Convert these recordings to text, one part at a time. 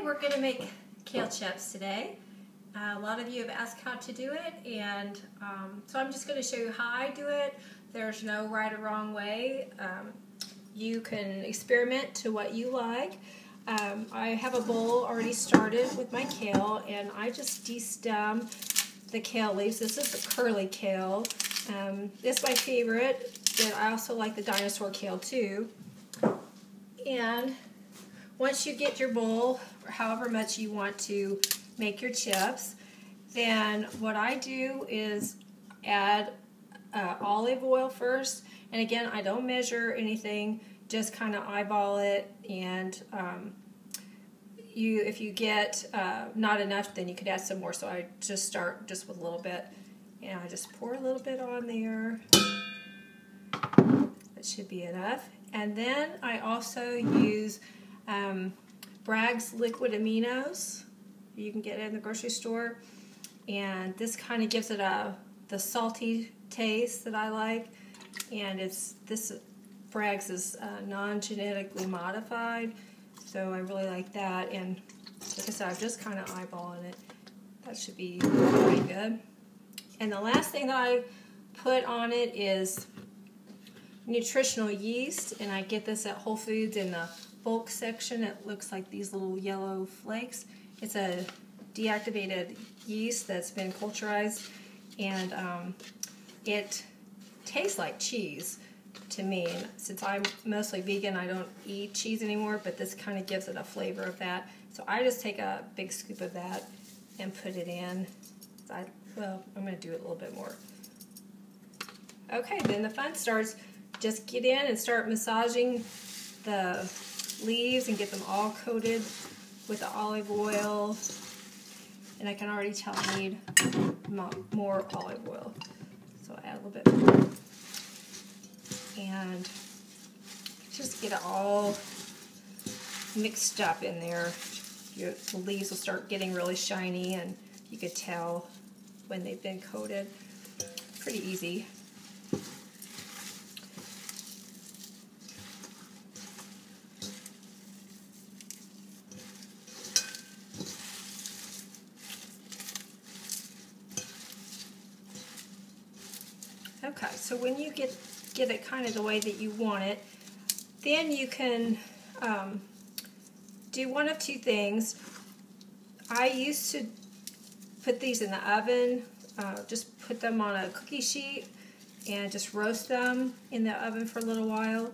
we're going to make kale chips today. A lot of you have asked how to do it, and so I'm just going to show you how I do it. There's no right or wrong way. You can experiment to what you like. I have a bowl already started with my kale, and I just de-stem the kale leaves. This is the curly kale. It's my favorite, but I also like the dinosaur kale too. And once you get your bowl, or however much you want to make your chips, then what I do is add olive oil first. And again, I don't measure anything, just kind of eyeball it. And if you get not enough, then you could add some more. So I just start just with a little bit. And I just pour a little bit on there. That should be enough. And then I also use Bragg's liquid aminos. You can get it in the grocery store. And this kind of gives it the salty taste that I like. And Bragg's is non-genetically modified, so I really like that. And like I said, I'm just kind of eyeballing it. That should be pretty good. And the last thing that I put on it is nutritional yeast, and I get this at Whole Foods in the bulk section. It looks like these little yellow flakes. It's a deactivated yeast that's been culturized, and it tastes like cheese to me. And since I'm mostly vegan, I don't eat cheese anymore, but this kind of gives it a flavor of that. So I just take a big scoop of that and put it in. Well, I'm going to do it a little bit more. Okay, then the fun starts. Just get in and start massaging the leaves and get them all coated with the olive oil. And I can already tell I need more olive oil. So I'll add a little bit more. And just get it all mixed up in there. The leaves will start getting really shiny, and you could tell when they've been coated. Pretty easy. Okay, so when you get it kind of the way that you want it, then you can do one of two things. I used to put these in the oven, just put them on a cookie sheet and just roast them in the oven for a little while,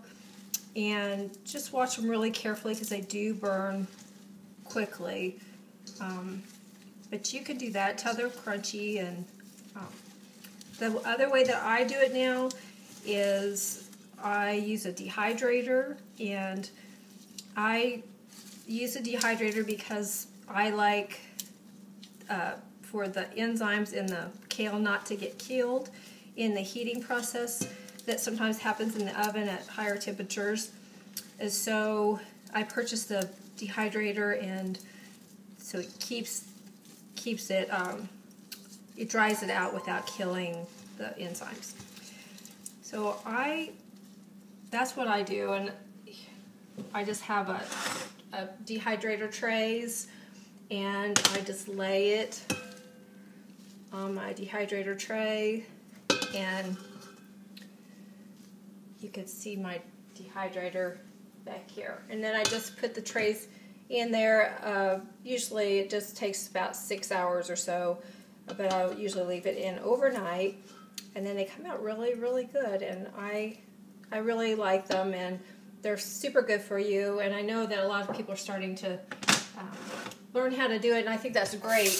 and just watch them really carefully because they do burn quickly. But you can do that till they're crunchy. And the other way that I do it now is I use a dehydrator, and I use a dehydrator because I like for the enzymes in the kale not to get killed in the heating process that sometimes happens in the oven at higher temperatures. And so I purchased the dehydrator, and so it keeps it, it dries it out without killing the enzymes. So that's what I do, and I just have a dehydrator trays, and I just lay it on my dehydrator tray, and you can see my dehydrator back here. And then I just put the trays in there. Usually it just takes about 6 hours or so, but I'll usually leave it in overnight, and then they come out really, really good. And I really like them, and they're super good for you. And I know that a lot of people are starting to learn how to do it, and I think that's great.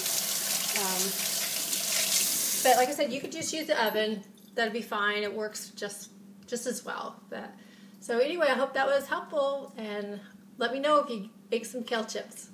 But like I said, you could just use the oven. That'd be fine. It works just as well. So anyway, I hope that was helpful, and let me know if you make some kale chips.